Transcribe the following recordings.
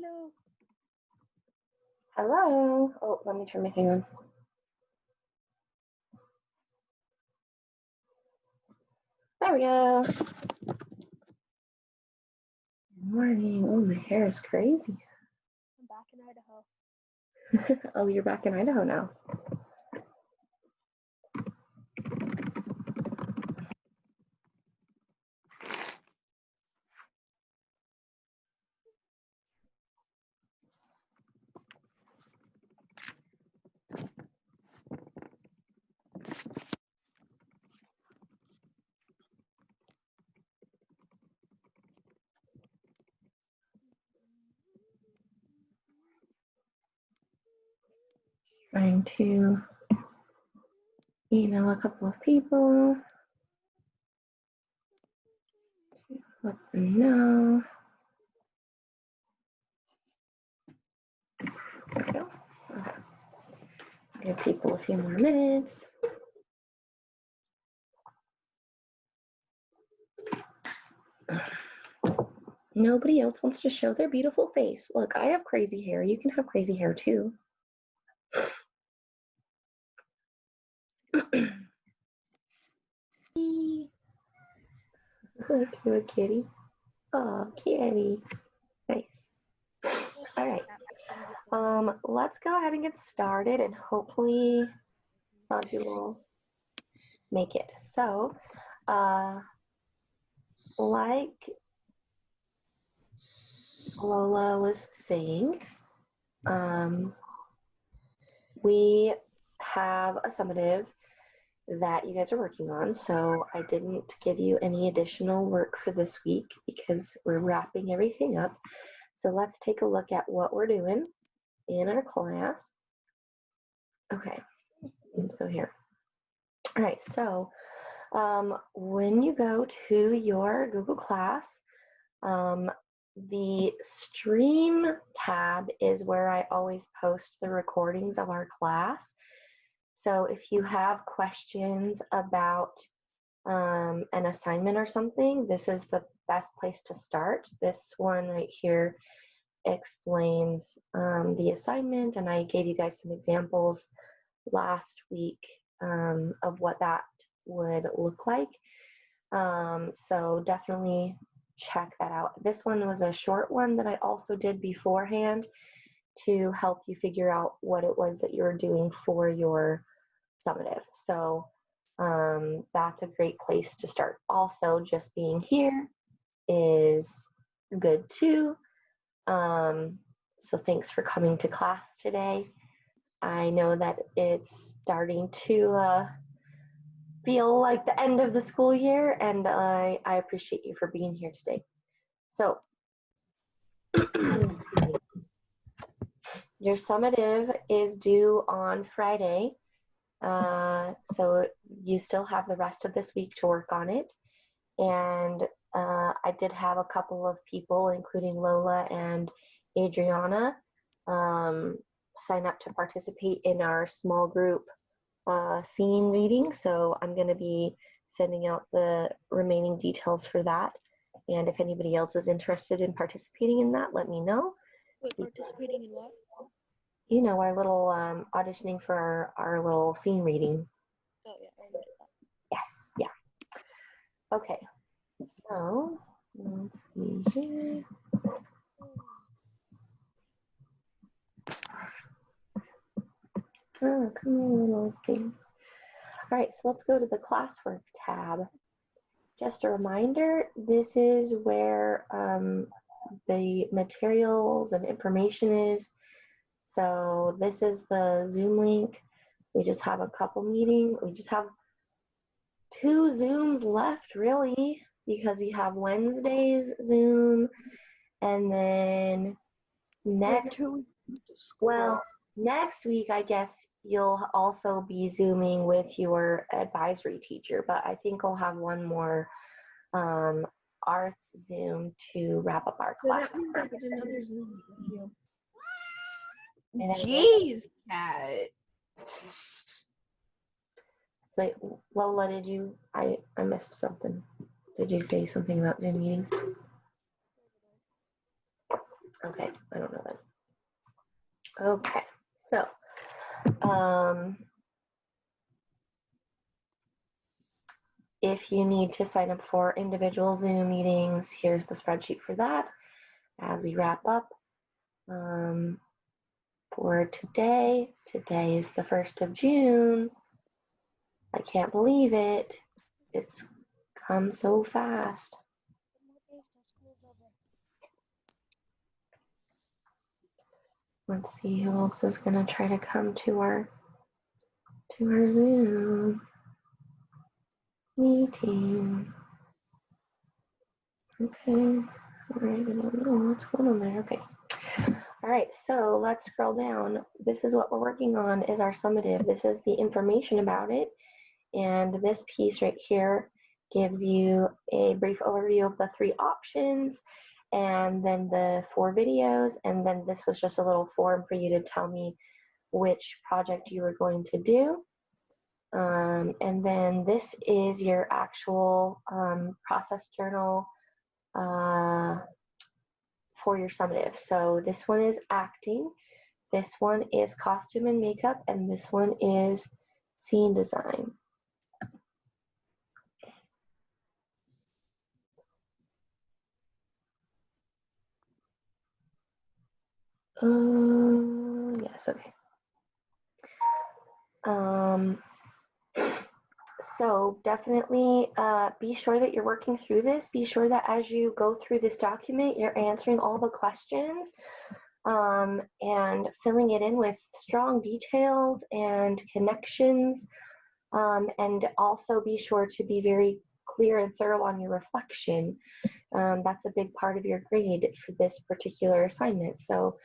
Hello. Hello. Oh, let me turn my thing on. There we go. Good morning. Oh, my hair is crazy. I'm back in Idaho. Oh, you're back in Idaho now. Trying to email a couple of people. Let them know. There we go. Okay. Give people a few more minutes. Nobody else wants to show their beautiful face. Look, I have crazy hair. You can have crazy hair too. To a kitty. Oh, kitty. Nice. All right. Let's go ahead and get started, and hopefully Santi will make it. So, like Lola was saying, we have a summative that you guys are working on. So I didn't give you any additional work for this week because we're wrapping everything up. So let's take a look at what we're doing in our class. Okay, let's go here. All right, so when you go to your Google Class, the stream tab is where I always post the recordings of our class. So if you have questions about an assignment or something, this is the best place to start. This one right here explains the assignment, and I gave you guys some examples last week of what that would look like. So definitely check that out. This one was a short one that I also did beforehand to help you figure out what it was that you were doing for your summative. So that's a great place to start. Also, just being here is good too. So thanks for coming to class today. I know that it's starting to feel like the end of the school year, and I appreciate you for being here today. So, your summative is due on Friday. So you still have the rest of this week to work on it. And I did have a couple of people, including Lola and Adriana, sign up to participate in our small group scene reading. So I'm going to be sending out the remaining details for that. And if anybody else is interested in participating in that, let me know. Wait, participating in what? You know, our little auditioning for our little scene reading. Oh, yeah, I already did that. Yes, yeah. Okay, so let's see here. Oh, come here, little thing. All right, so let's go to the classwork tab. Just a reminder, this is where the materials and information is. So this is the Zoom link. We just have a couple meetings. We just have 2 Zooms left, really, because we have Wednesday's Zoom, and then next week, I guess you'll also be Zooming with your advisory teacher, but I think we'll have one more arts Zoom to wrap up our class. So that means I get another Zoom with you. Jeez, Cat. So Lola, did you, I missed something. Did you say something about Zoom meetings? Okay, I don't know that. Okay, so if you need to sign up for individual Zoom meetings, here's the spreadsheet for that as we wrap up. For today is the 1st of June. I can't believe it. It's come so fast. Let's see who else is gonna try to come to our Zoom meeting. Okay, all right, I don't know what's going on there. Okay. All right, so let's scroll down. This is what we're working on is our summative. This is the information about it. And this piece right here gives you a brief overview of the 3 options and then the 4 videos. And then this was just a little form for you to tell me which project you were going to do. And then this is your actual process journal for your summative. So this one is acting, this one is costume and makeup, and this one is scene design. Yes, okay. So definitely be sure that you're working through this. Be sure that as you go through this document, you're answering all the questions and filling it in with strong details and connections. And also be sure to be very clear and thorough on your reflection. That's a big part of your grade for this particular assignment. So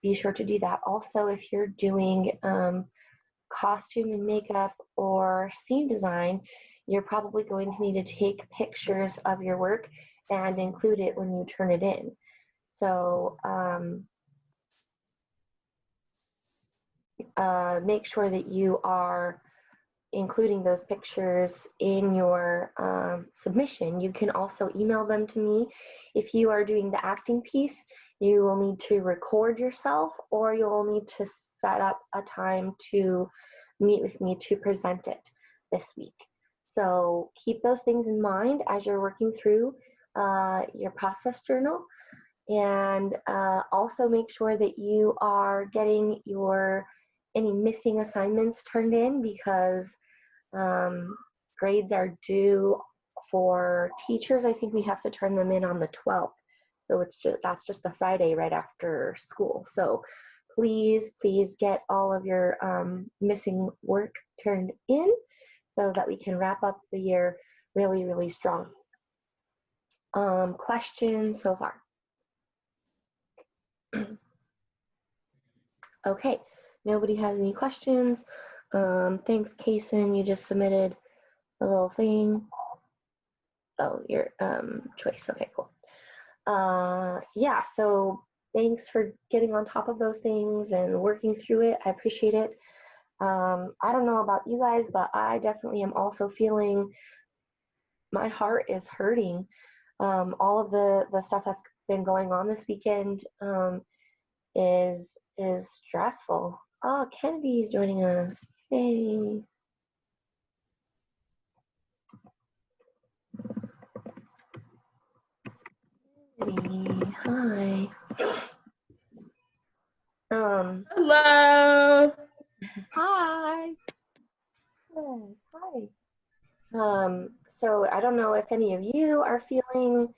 be sure to do that. Also, if you're doing costume and makeup or scene design, you're probably going to need to take pictures of your work and include it when you turn it in. So make sure that you are including those pictures in your submission. You can also email them to me. If you are doing the acting piece, you will need to record yourself, or you'll need to set up a time to meet with me to present it this week. So keep those things in mind as you're working through your process journal. And also make sure that you are getting any missing assignments turned in, because grades are due for teachers. I think we have to turn them in on the 12th. So that's just the Friday right after school. So please get all of your missing work turned in so that we can wrap up the year really, really strong. Questions so far? Okay, nobody has any questions. Thanks, Kason. You just submitted a little thing. Oh, your choice. Okay, cool. Yeah, so thanks for getting on top of those things and working through it. I appreciate it. I don't know about you guys, but I definitely am also feeling my heart is hurting. All of the stuff that's been going on this weekend is stressful. Oh, Kennedy's joining us. Hey. Hi. Hello. Hi. Yes, hi. So I don't know if any of you are feeling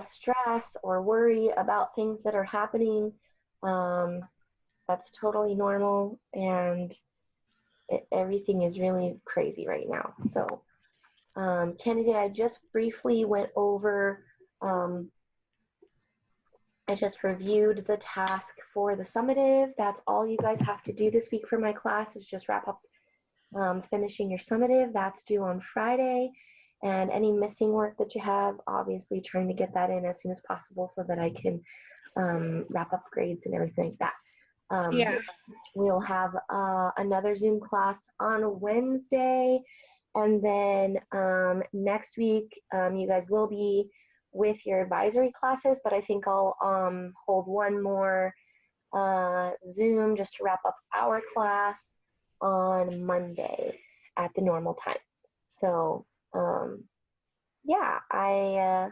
stress or worry about things that are happening. That's totally normal, and everything is really crazy right now. So Kennedy, I just briefly went over, I just reviewed the task for the summative. That's all you guys have to do this week for my class is just wrap up finishing your summative. That's due on Friday. And any missing work that you have, obviously trying to get that in as soon as possible so that I can wrap up grades and everything like that. Yeah. We'll have another Zoom class on Wednesday. And then next week, you guys will be with your advisory classes, but I think I'll hold one more Zoom just to wrap up our class on Monday at the normal time. So yeah, I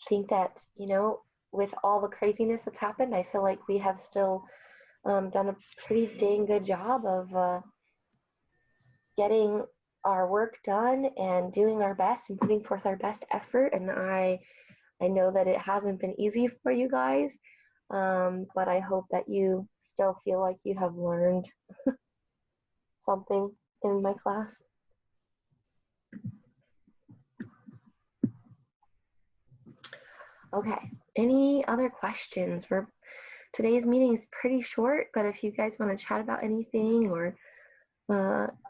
think that, you know, with all the craziness that's happened, I feel like we have still done a pretty dang good job of getting our work done and doing our best and putting forth our best effort. And I know that it hasn't been easy for you guys, but I hope that you still feel like you have learned something in my class. Okay, any other questions? Today's meeting is pretty short, but if you guys want to chat about anything, or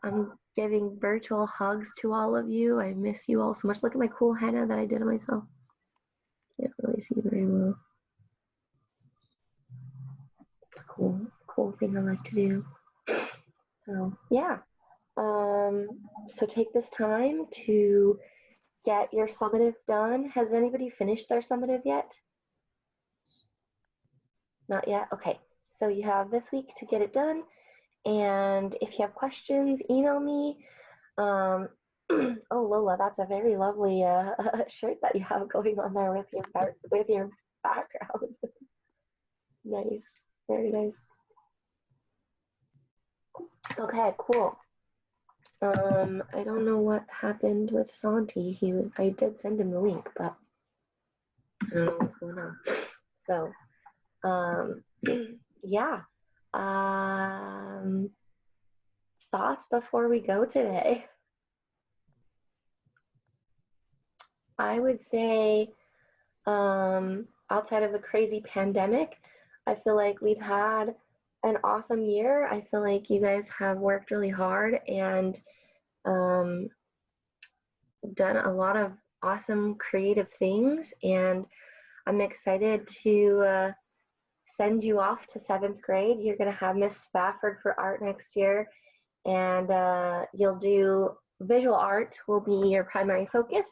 I'm giving virtual hugs to all of you. I miss you all so much. Look at my cool henna that I did on myself. Can't really see very well. It's a cool thing I like to do. So yeah. So take this time to get your summative done. Has anybody finished their summative yet? Not yet? Okay. So you have this week to get it done. And if you have questions, email me. Oh, Lola, that's a very lovely shirt that you have going on there with your background. Nice, very nice. Okay, cool. I don't know what happened with Santi. I did send him the link, but I don't know what's going on. So, yeah. Thoughts before we go today? I would say, outside of the crazy pandemic, I feel like we've had an awesome year. I feel like you guys have worked really hard and done a lot of awesome creative things. And I'm excited to send you off to 7th grade. You're going to have Miss Spafford for art next year, and you'll do visual art will be your primary focus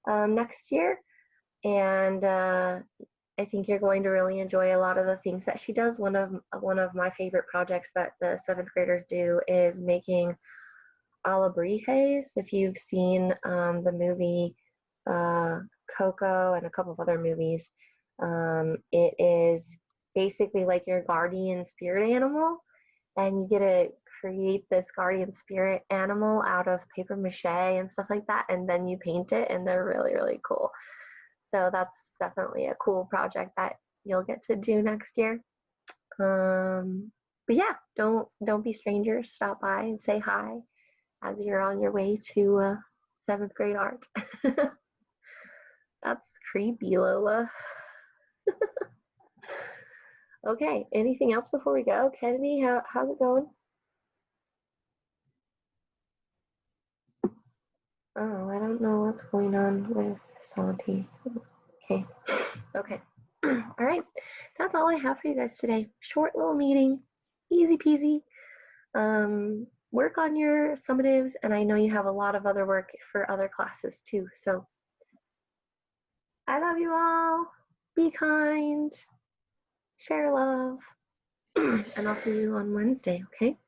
next year. And I think you're going to really enjoy a lot of the things that she does. One of my favorite projects that the 7th graders do is making alebrijes. If you've seen the movie Coco and a couple of other movies, it is basically like your guardian spirit animal, and you get to create this guardian spirit animal out of paper mache and stuff like that, and then you paint it, and they're really, really cool. So that's definitely a cool project that you'll get to do next year. But yeah, don't be strangers. Stop by and say hi as you're on your way to 7th grade art. That's creepy, Lola. Okay, anything else before we go? Kennedy, how's it going? Oh, I don't know what's going on with Santi. Okay. All right, that's all I have for you guys today. Short little meeting, easy peasy. Work on your summatives, and I know you have a lot of other work for other classes too. So I love you all. Be kind. Share love. And I'll see you on Wednesday, okay?